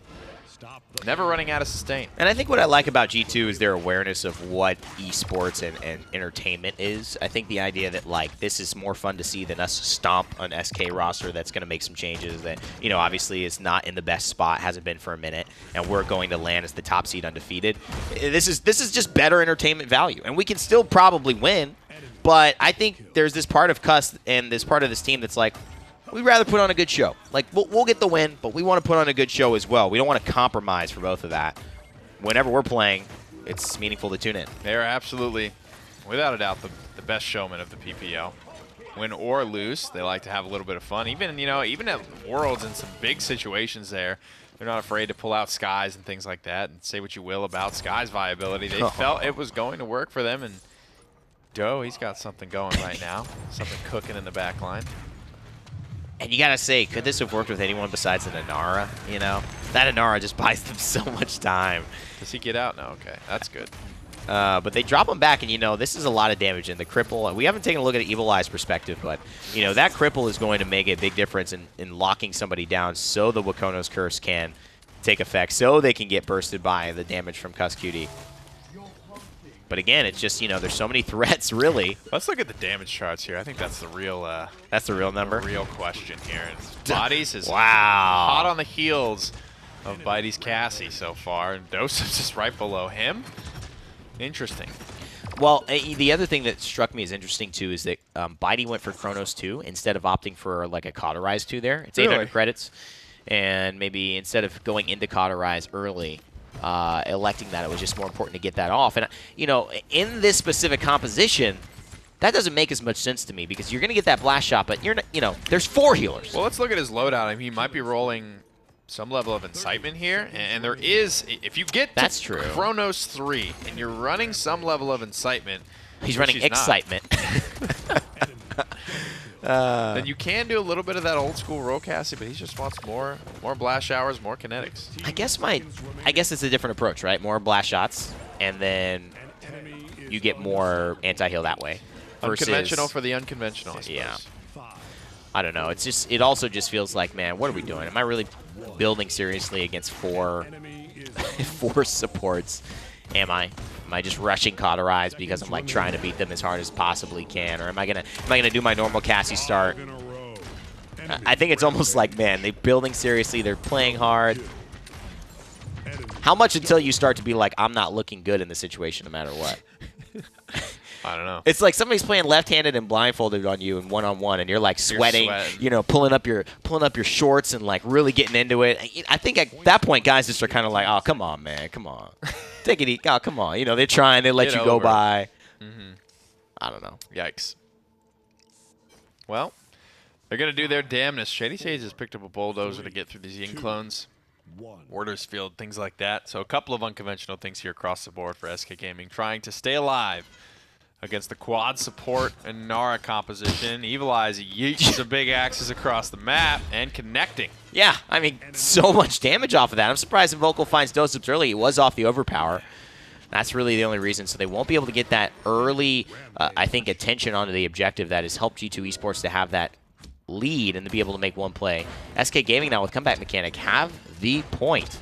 Never running out of sustain. And I think what I like about G2 is their awareness of what esports and entertainment is. I think the idea that, like, this is more fun to see than us stomp an SK roster that's going to make some changes that, you know, obviously is not in the best spot, hasn't been for a minute, and we're going to land as the top seed undefeated. This is just better entertainment value. And we can still probably win, but I think there's this part of Cuss and this part of this team that's like, we'd rather put on a good show. Like, we'll get the win, but we want to put on a good show as well. We don't want to compromise for both of that. Whenever we're playing, it's meaningful to tune in. They are absolutely, without a doubt, the best showmen of the PPL. Win or lose, they like to have a little bit of fun. Even, you know, even at Worlds in some big situations there, they're not afraid to pull out Skies and things like that and say what you will about Skies' viability. They felt it was going to work for them, and Doe, he's got something going right now. Something cooking in the back line. And you got to say, could this have worked with anyone besides an Inara? You know, that Inara just buys them so much time. Does he get out? No, okay. That's good. But they drop him back, and, you know, this is a lot of damage. And the cripple, we haven't taken a look at Evil Eye's perspective, but, you know, that cripple is going to make a big difference in locking somebody down so the Wakono's Curse can take effect, so they can get bursted by the damage from Cuss Cutie. But again, it's just, you know, there's so many threats, really. Let's look at the damage charts here. I think that's the real number. Real question here. Bodies is wow. Hot on the heels of Bitey's Cassie so far, and Dose's just right below him. Interesting. Well, the other thing that struck me as interesting, too, is that Bitey went for Chronos 2 instead of opting for, like, a Cauterize 2 there. It's 800 credits. And maybe instead of going into Cauterize early, electing that, it was just more important to get that off. And, you know, in this specific composition, that doesn't make as much sense to me because you're going to get that blast shot, but you're not, you know, there's 4 healers. Well, let's look at his loadout. I mean, he might be rolling some level of incitement here, and there is, if you get to Chronos 3 and you're running some level of incitement, he's running excitement. Then you can do a little bit of that old school roll casting, but he just wants more blast showers, more kinetics. I guess it's a different approach, right? More blast shots, and then you get more anti-heal that way. Unconventional for the unconventional, I suppose. Yeah. I don't know. It also just feels like, man, what are we doing? Am I really building seriously against four supports? Am I just rushing Cauterize because I'm like trying to beat them as hard as possibly can, or am I gonna do my normal Cassie start? I think it's almost like, man, they're building seriously, they're playing hard. How much until you start to be like, I'm not looking good in this situation no matter what? I don't know. It's like somebody's playing left-handed and blindfolded on you in one-on-one, and you're like sweating, you know, pulling up your shorts and like really getting into it. I think at that point, guys just are kind of like, oh, come on, man, come on, take it easy. Oh, come on. You know, they're trying, they let you go by. I don't know. Yikes. Well, they're gonna do their damnness. Shady Shades has picked up a bulldozer to get through these Ying clones. Orders field, things like that. So a couple of unconventional things here across the board for SK Gaming, trying to stay alive against the quad support and Nara composition. Evil Eyes yeets some big axes across the map and connecting. Yeah, I mean, so much damage off of that. I'm surprised Vocal finds Doseps early. It was off the overpower. That's really the only reason. So they won't be able to get that early, I think, attention onto the objective that has helped G2 Esports to have that lead and to be able to make one play. SK Gaming now with comeback mechanic have the point.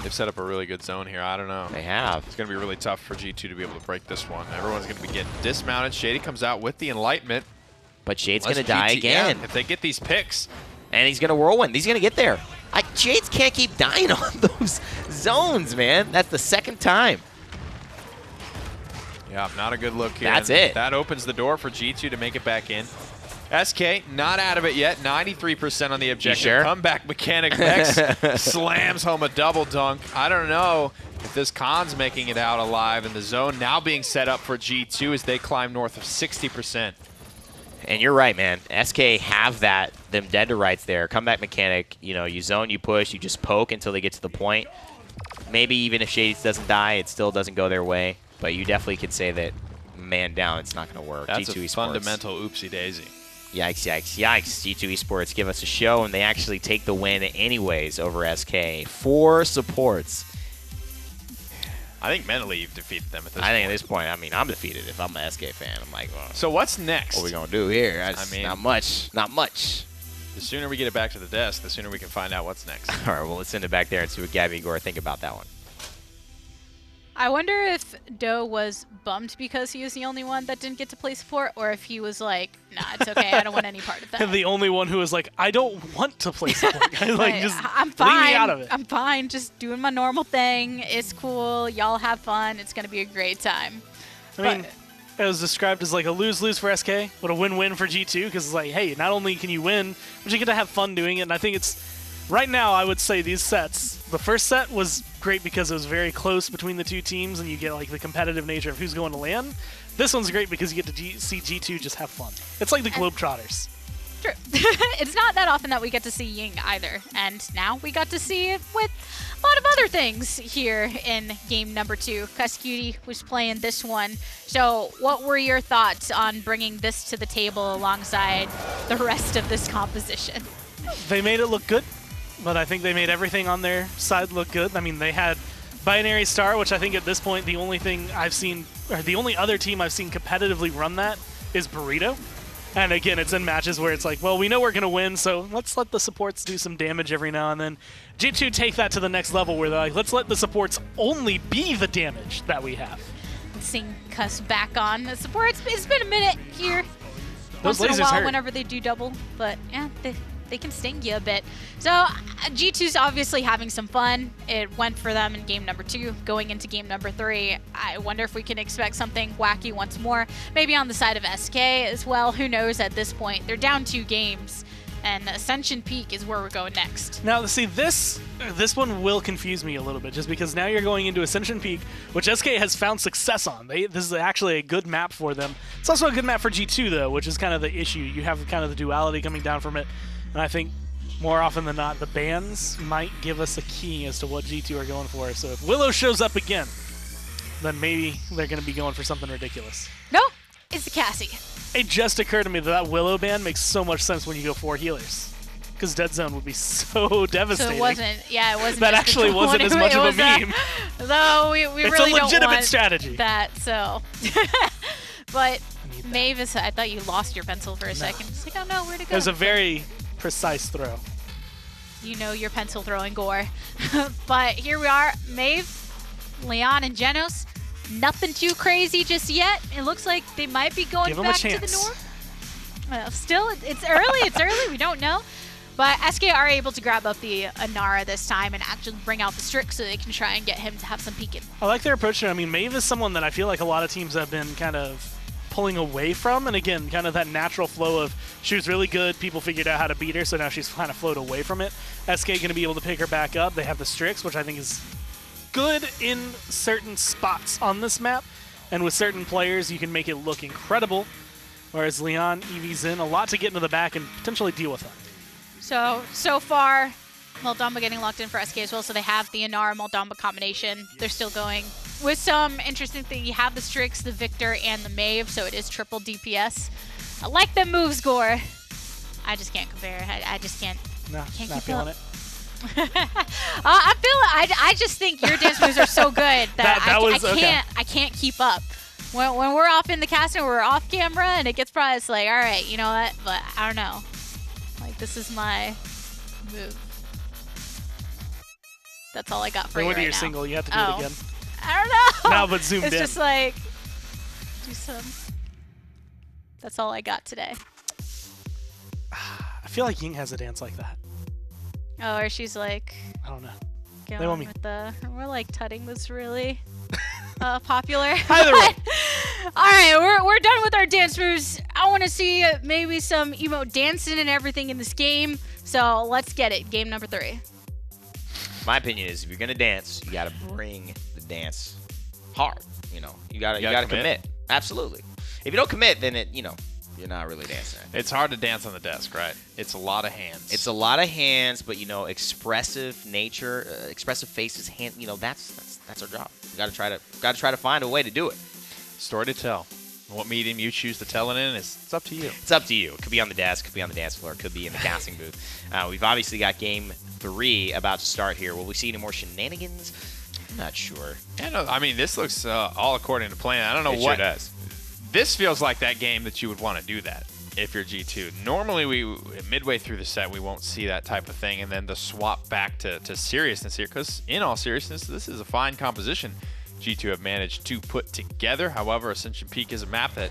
They've set up a really good zone here. I don't know. They have. It's going to be really tough for G2 to be able to break this one. Everyone's going to be getting dismounted. Shady comes out with the Enlightenment. But Shade's going to die again. Yeah, if they get these picks. And he's going to whirlwind. He's going to get there. Shades can't keep dying on those zones, man. That's the second time. Yeah, not a good look here. That's it. That opens the door for G2 to make it back in. SK not out of it yet. 93% on the objective. Sure? Comeback mechanic next slams home a double dunk. I don't know if this Khan's making it out alive in the zone. Now being set up for G2 as they climb north of 60%. And you're right, man. SK have them dead to rights there. Comeback mechanic, you know, you zone, you push, you just poke until they get to the point. Maybe even if Shades doesn't die, it still doesn't go their way. But you definitely could say that man down, it's not going to work. That's G2 a Esports. fundamental oopsie daisy. Yikes, yikes, yikes. G2 Esports give us a show, and they actually take the win anyways over SK. 4 supports. I think mentally you've defeated them at this point. I think at this point, I mean, I'm defeated if I'm an SK fan. I'm like, well, so what's next? What are we going to do here? I mean, not much. Not much. The sooner we get it back to the desk, the sooner we can find out what's next. All right, well, let's send it back there and see what Gabby and Gore think about that one. I wonder if Doe was bummed because he was the only one that didn't get to play support, or if he was like, nah, it's okay, I don't want any part of that. The only one who was like, I don't want to play support. Like, just I'm fine. Leave me out of it. I'm fine, just doing my normal thing. It's cool. Y'all have fun. It's going to be a great time. I mean, it was described as like a lose-lose for SK, but a win-win for G2, because it's like, hey, not only can you win, but you get to have fun doing it. And I think it's, right now, I would say these sets, the first set was great because it was very close between the two teams, and you get like the competitive nature of who's going to LAN. This one's great because you get to see G2 just have fun. It's like the Globetrotters. True. It's not that often that we get to see Ying either, and now we got to see it with a lot of other things here in game number 2. Cutie was playing this one. So what were your thoughts on bringing this to the table alongside the rest of this composition? They made it look good, but I think they made everything on their side look good. I mean, they had Binary Star, which I think at this point the only thing I've seen, or the only other team I've seen competitively run that is Burrito. And again, it's in matches where it's like, well, we know we're going to win, so let's let the supports do some damage every now and then. G2 take that to the next level where they're like, let's let the supports only be the damage that we have. Seeing Cuss back on the supports. It's been a minute here. Those once in a lasers while hurt. Whenever they do double, but yeah, they can sting you a bit. So G2's obviously having some fun. It went for them in game number 2. Going into game number 3, I wonder if we can expect something wacky once more. Maybe on the side of SK as well. Who knows at this point? They're down 2 games, and Ascension Peak is where we're going next. Now, see, this one will confuse me a little bit, just because now you're going into Ascension Peak, which SK has found success on. This is actually a good map for them. It's also a good map for G2, though, which is kind of the issue. You have kind of the duality coming down from it. And I think more often than not, the bans might give us a key as to what G2 are going for. So if Willow shows up again, then maybe they're going to be going for something ridiculous. No, it's the Cassie. It just occurred to me that Willow ban makes so much sense when you go 4 healers. Because Dead Zone would be so devastating. So it wasn't, yeah, it wasn't. That actually wasn't as much of a meme. Though we it's really a legitimate don't want strategy. that, so. But Mavis, I thought you lost your pencil for a second. It's like, oh no, where'd it go? It was a very precise throw. You know your pencil throwing gore. But here we are, Maeve, Leon, and Genos. Nothing too crazy just yet. It looks like they might be going back to the north. Well, still, it's early. It's early. We don't know. But SK are able to grab up the Inara this time and actually bring out the Strix so they can try and get him to have some peeking. I like their approach here. I mean, Maeve is someone that I feel like a lot of teams have been kind of pulling away from. And again, kind of that natural flow of she was really good. People figured out how to beat her, so now she's kind of flowed away from it. SK going to be able to pick her back up. They have the Strix, which I think is good in certain spots on this map. And with certain players, you can make it look incredible. Whereas Leon, Eevee's in a lot to get into the back and potentially deal with that. So far, Moldamba getting locked in for SK as well, so they have the Inara Moldamba combination. They're still going with some interesting thing. You have the Strix, the Victor, and the Maeve, so it is triple DPS. I like them moves, Gore. I just can't compare. I just can't. No, can't not keep feeling up. it. I just think your dance moves are so good that I can't keep up. When we're off in the casting, we're off camera, and it gets probably it's like, all right, you know what? But I don't know. Like, this is my move. That's all I got for you right now. When you're single, you have to do it again. I don't know. Now, but zoomed in. It's just like, do some. That's all I got today. I feel like Ying has a dance like that. Oh, or she's like, I don't know. going with the, we're like tutting was really popular. Either way. All right, we're done with our dance moves. I want to see maybe some emote dancing and everything in this game. So let's get it. Game number 3. My opinion is, if you're gonna dance, you gotta bring the dance hard. You know, you gotta commit. Absolutely. If you don't commit, then you're not really dancing. It's hard to dance on the desk, right? It's a lot of hands. It's a lot of hands, but expressive nature, expressive faces, that's our job. You gotta try to find a way to do it. Story to tell. What medium you choose to tell it in, it's up to you. It's up to you. It could be on the desk, could be on the dance floor, could be in the casting booth. We've obviously got Game 3 about to start here. Will we see any more shenanigans? I'm not sure. Yeah, no, I mean, this looks all according to plan. I don't know it what. Sure does. This feels like that game that you would want to do that if you're G2. Normally, midway through the set, we won't see that type of thing, and then the swap back to seriousness here, because in all seriousness, this is a fine composition G2 have managed to put together. However, Ascension Peak is a map that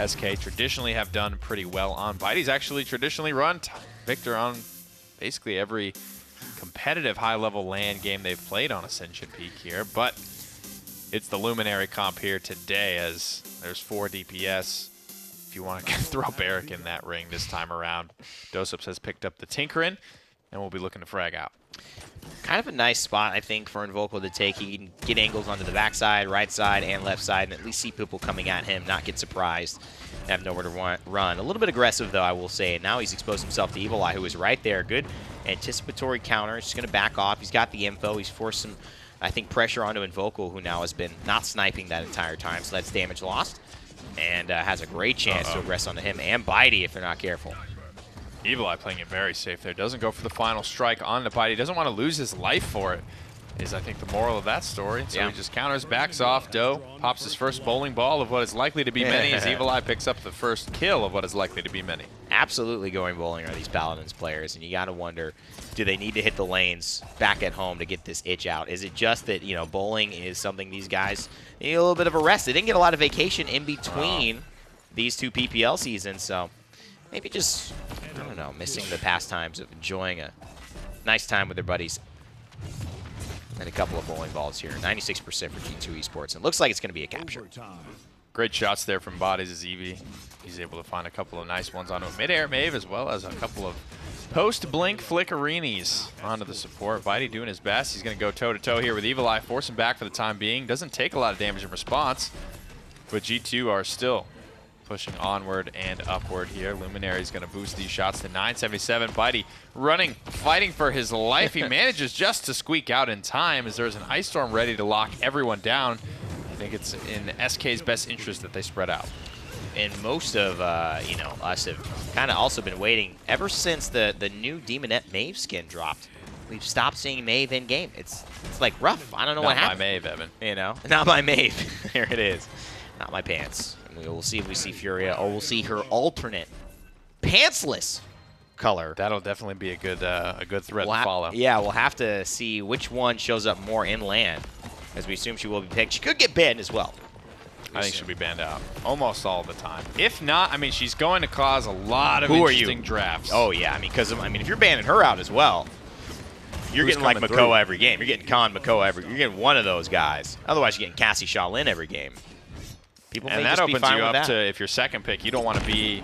SK traditionally have done pretty well on. Bitey's actually traditionally run Victor on basically every competitive high-level LAN game they've played on Ascension Peak here, but it's the Luminary comp here today as there's 4 DPS. If you want to throw Barrack in that ring this time around, Dosups has picked up the Tinkerin, and we'll be looking to frag out. Kind of a nice spot, I think, for Invocal to take. He can get angles onto the backside, right side, and left side, and at least see people coming at him, not get surprised, have nowhere to run. A little bit aggressive, though, I will say. And now he's exposed himself to Evil Eye, who is right there. Good anticipatory counter. He's just going to back off. He's got the info. He's forced some, I think, pressure onto Invocal, who now has been not sniping that entire time, so that's damage lost. And has a great chance to aggress onto him and Bitey if they're not careful. Evil Eye playing it very safe there. Doesn't go for the final strike on the Bitey. Doesn't want to lose his life for it, is I think the moral of that story. So he just counters, backs off. Doe pops his first bowling ball of what is likely to be many as Evil Eye picks up the first kill of what is likely to be many. Absolutely going bowling are these Paladins players, and you got to wonder, do they need to hit the lanes back at home to get this itch out? Is it just that, bowling is something these guys need a little bit of a rest? They didn't get a lot of vacation in between these 2 PPL seasons, so maybe just, I don't know, missing the pastimes of enjoying a nice time with their buddies. And a couple of bowling balls here. 96% for G2 Esports. And it looks like it's going to be a capture. Great shots there from Bodies as Eevee. He's able to find a couple of nice ones onto a mid-air Maeve, as well as a couple of post-blink flickerinis onto the support. Bitey doing his best. He's going to go toe-to-toe here with Evil Eye, force him back for the time being. Doesn't take a lot of damage in response, but G2 are still pushing onward and upward here. Luminary's going to boost these shots to 977. Bitey running, fighting for his life. He manages just to squeak out in time as there's an Ice Storm ready to lock everyone down. I think it's in SK's best interest that they spread out. And most of us have kind of also been waiting ever since the new Demonette Maeve skin dropped. We've stopped seeing Maeve in game. It's like rough. I don't know what happened. Not my Maeve, Evan. You know, not my Maeve. Here it is. Not my pants. And we'll see if we see Furia, or we'll see her alternate pantsless color. That'll definitely be a good thread to follow. Yeah, we'll have to see which one shows up more in LAN, as we assume she will be picked. She could get banned as well. I think she'll be banned out almost all the time. If not, I mean, she's going to cause a lot of interesting drafts. Oh yeah, I mean, if you're banning her out as well, you're getting like Makoa every game. You're getting Khan Makoa you're getting one of those guys. Otherwise, you're getting Cassie Shaolin every game. People and that opens you up to, if you're second pick, you don't want to be.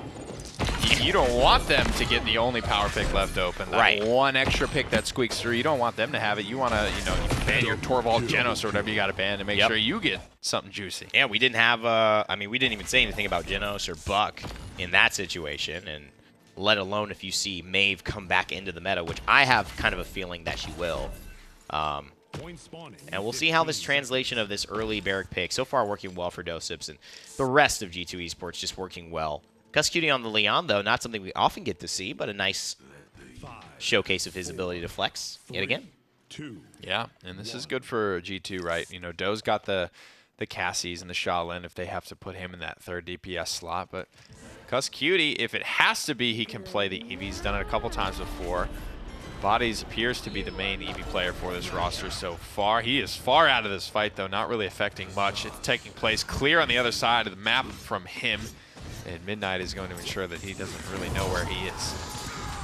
You don't want them to get the only power pick left open. That one extra pick that squeaks through, you don't want them to have it. You want to, you ban your Torvald Genos or whatever you got to ban to make sure you get something juicy. Yeah, we didn't have, I mean, we didn't even say anything about Genos or Buck in that situation, and let alone if you see Maeve come back into the meta, which I have kind of a feeling that she will. And we'll see how this translation of this early Barrack pick, so far working well for Dosips, and the rest of G2 Esports just working well. Cusscutie on the Leon, though, not something we often get to see, but a nice showcase of his ability to flex yet again. Yeah, and this is good for G2, right? You know, Doe's got the Cassies and the Shaolin if they have to put him in that third DPS slot, but Cusscutie, if it has to be, he can play the Eevee. He's done it a couple times before. Bodies appears to be the main Eevee player for this roster so far. He is far out of this fight, though, not really affecting much. It's taking place clear on the other side of the map from him. And Midnight is going to ensure that he doesn't really know where he is.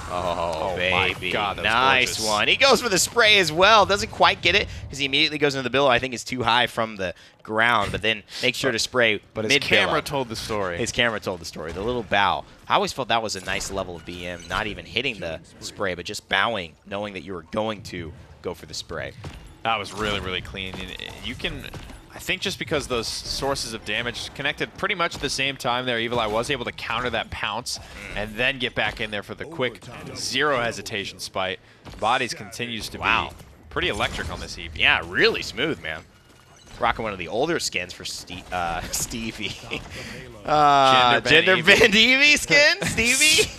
Oh baby. My God, nice gorgeous. one. He goes for the spray as well. Doesn't quite get it because he immediately goes into the billow. I think it's too high from the ground, but then makes sure to spray But his camera told the story. His camera told the story. The little bow. I always felt that was a nice level of BM, not even hitting the spray, but just bowing, knowing that you were going to go for the spray. That was really, really clean. You can... I think just because those sources of damage connected pretty much at the same time there, Evil Eye was able to counter that pounce and then get back in there for the quick zero hesitation spite. Bodies continues to be pretty electric on this Eevee. Yeah, really smooth, man. Rocking one of the older skins for Stevie. Gender bend Eevee skin, Stevie.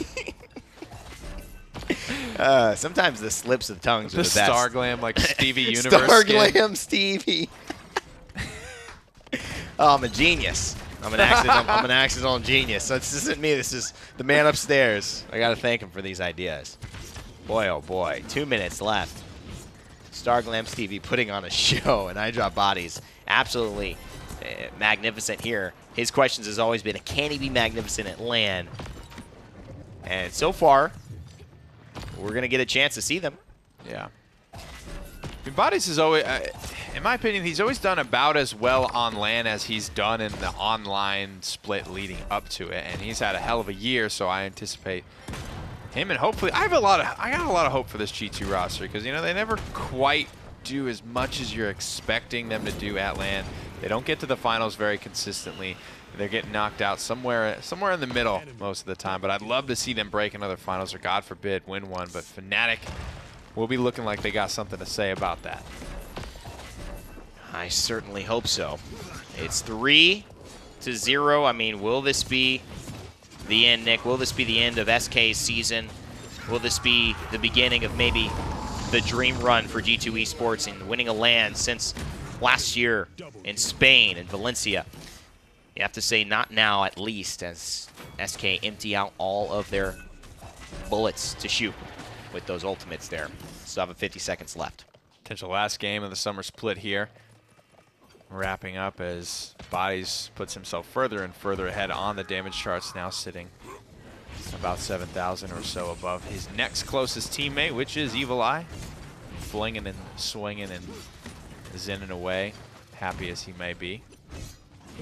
Sometimes the slips of tongues are the best. Starglam, like Stevie Universe Starglam Stevie. Oh, I'm a genius. I'm an accidental genius. So this isn't me. This is the man upstairs. I got to thank him for these ideas. Boy, oh boy. 2 minutes left. Starglam Stevie putting on a show, and I drop bodies. Absolutely magnificent here. His questions has always been, can he be magnificent at LAN? And so far, we're going to get a chance to see them. Yeah. I mean, Bodies is always, in my opinion, he's always done about as well on LAN as he's done in the online split leading up to it, and he's had a hell of a year. So I anticipate him, and hopefully, I got a lot of hope for this G2 roster because they never quite do as much as you're expecting them to do at LAN. They don't get to the finals very consistently. They're getting knocked out somewhere in the middle most of the time. But I'd love to see them break another finals, or God forbid, win one. But Fnatic will be looking like they got something to say about that. I certainly hope so. It's 3-0. I mean, will this be the end, Nick? Will this be the end of SK's season? Will this be the beginning of maybe the dream run for G2 Esports in winning a LAN since last year in Spain and Valencia? You have to say not now, at least, as SK empty out all of their bullets to shoot with those ultimates there. Still have 50 seconds left. Potential last game of the summer split here. Wrapping up as Bodies puts himself further and further ahead on the damage charts, now sitting about 7,000 or so above his next closest teammate, which is Evil Eye. Flinging and swinging and zinning away, happy as he may be.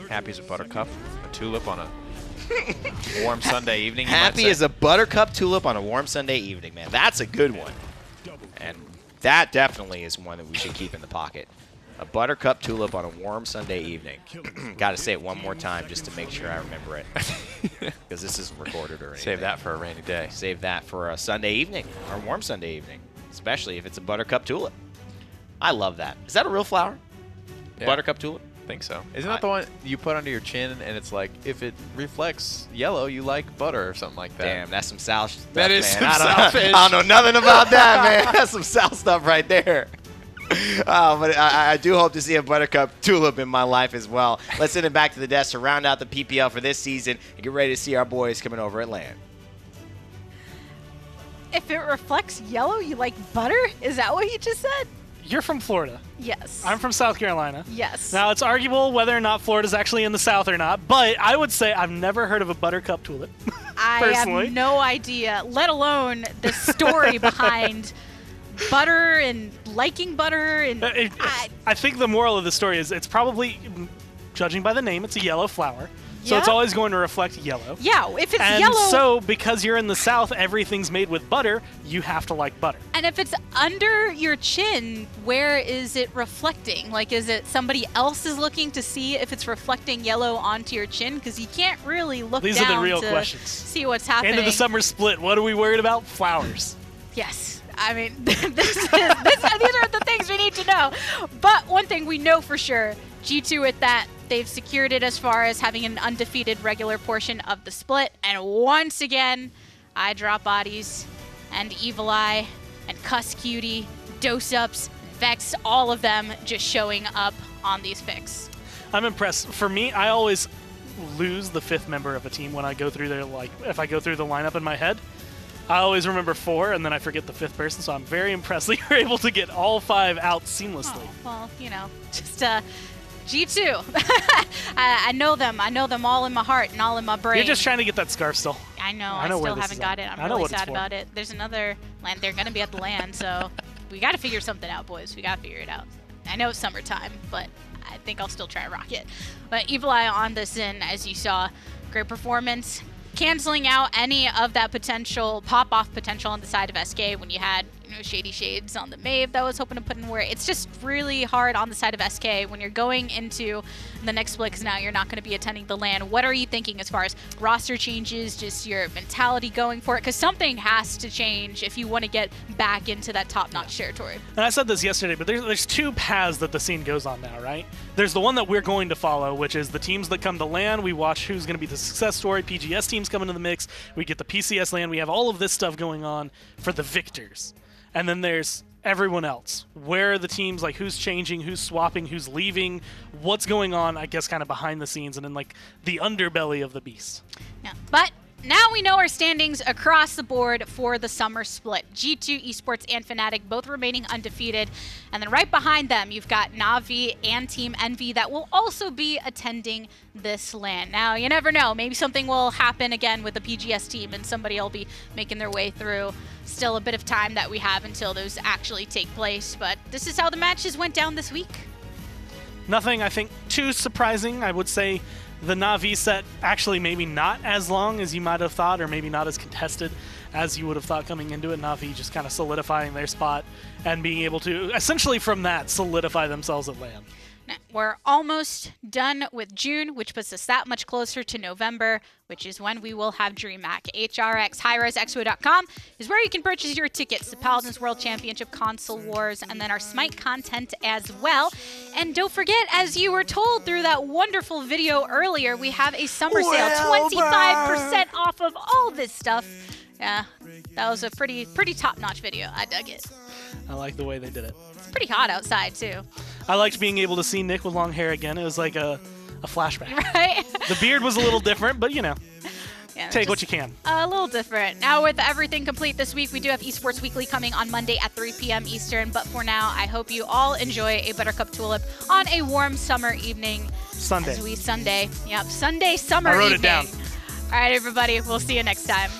Happy as a buttercup, a tulip on a warm Sunday evening. Happy as a buttercup tulip on a warm Sunday evening, man. That's a good one. And that definitely is one that we should keep in the pocket. A buttercup tulip on a warm Sunday evening. Got to say it one more time just to make sure I remember it. Because this isn't recorded or anything. Save that for a rainy day. Save that for a Sunday evening, or a warm Sunday evening. Especially if it's a buttercup tulip. I love that. Is that a real flower? Yeah. Buttercup tulip? I think so. Isn't that the one you put under your chin and it's like, if it reflects yellow, you like butter or something like that? Damn, that's some Sal stuff, That is man. some Salfish. I don't know nothing about that, man. That's some Sal stuff right there. But I do hope to see a buttercup tulip in my life as well. Let's send it back to the desk to round out the PPL for this season and get ready to see our boys coming over at LAN. If it reflects yellow, you like butter? Is that what you just said? You're from Florida. Yes. I'm from South Carolina. Yes. Now, it's arguable whether or not Florida's actually in the South or not, but I would say I've never heard of a buttercup tulip, I personally. have no idea, let alone the story behind butter and liking butter. And I think the moral of the story is it's probably, judging by the name, it's a yellow flower. So it's Yeah. always going to reflect yellow. Yeah, if it's And yellow. so because you're in the South, everything's made with butter, you have to like butter. And if it's under your chin, where is it reflecting? Like, is it somebody else is looking to see if it's reflecting yellow onto your chin? Because you can't really look These down are the real to questions. see what's happening. Into the summer split, what are we worried about? Flowers. Yes. I mean, these are the things we need to know. But one thing we know for sure, G2 with that, they've secured it as far as having an undefeated regular portion of the split. And once again, I Drop Bodies and Evil Eye and Cuss Cutie, Dose Ups, Vex, all of them just showing up on these picks. I'm impressed. For me, I always lose the fifth member of a team when I go through their, like, if I go through the lineup in my head. I always remember 4, and then I forget the 5th person, so I'm very impressed that you're able to get all 5 out seamlessly. Oh, well, you know, just G2. I know them. I know them all in my heart and all in my brain. You're just trying to get that scarf still. I know. I I know where still this haven't is got on. it. I'm I know really what it's sad for. about it. There's another land. They're going to be at the land, so we got to figure something out, boys. We got to figure it out. I know it's summertime, but I think I'll still try and rock it. But Evil Eye on this in, as you saw, great performance. Canceling out any of that potential pop-off potential on the side of SK when you had, you know, Shady Shades on the Maeve that was hoping to put in where it's just really hard on the side of SK when you're going into the next split because now you're not going to be attending the LAN. What are you thinking as far as roster changes, just your mentality going for it? Because something has to change if you want to get back into that top-notch territory. And I said this yesterday, but there's 2 paths that the scene goes on now, right? There's the one that we're going to follow, which is the teams that come to LAN. We watch who's going to be the success story. PGS teams come into the mix. We get the PCS LAN. We have all of this stuff going on for the victors. And then there's everyone else. Where are the teams, like who's changing, who's swapping, who's leaving, what's going on, I guess, kind of behind the scenes and in like the underbelly of the beast. Yeah, but now we know our standings across the board for the summer split. G2, Esports, and Fnatic both remaining undefeated. And then right behind them, you've got Na'Vi and Team Envy that will also be attending this LAN. Now, you never know. Maybe something will happen again with the PGS team and somebody will be making their way through. Still a bit of time that we have until those actually take place. But this is how the matches went down this week. Nothing, I think, too surprising. I would say the Na'Vi set actually maybe not as long as you might have thought, or maybe not as contested as you would have thought coming into it. Na'Vi just kind of solidifying their spot and being able to, essentially from that, solidify themselves at LAN. We're almost done with June, which puts us that much closer to November, which is when we will have DreamHack. HRX, HighResExpo.com is where you can purchase your tickets to Paladins World Championship, Console Wars, and then our Smite content as well. And don't forget, as you were told through that wonderful video earlier, we have a summer sale, 25% off of all this stuff. Yeah, that was a pretty top-notch video. I dug it. I like the way they did it. It's pretty hot outside, too. I liked being able to see Nick with long hair again. It was like a flashback. Right? The beard was a little different, but you know, Yeah, take what just you can. A little different. Now with everything complete this week, we do have Esports Weekly coming on Monday at 3 p.m. Eastern. But for now, I hope you all enjoy a Buttercup Tulip on a warm summer evening. Sunday. Sunday summer evening. I wrote it down. All right, everybody. We'll see you next time.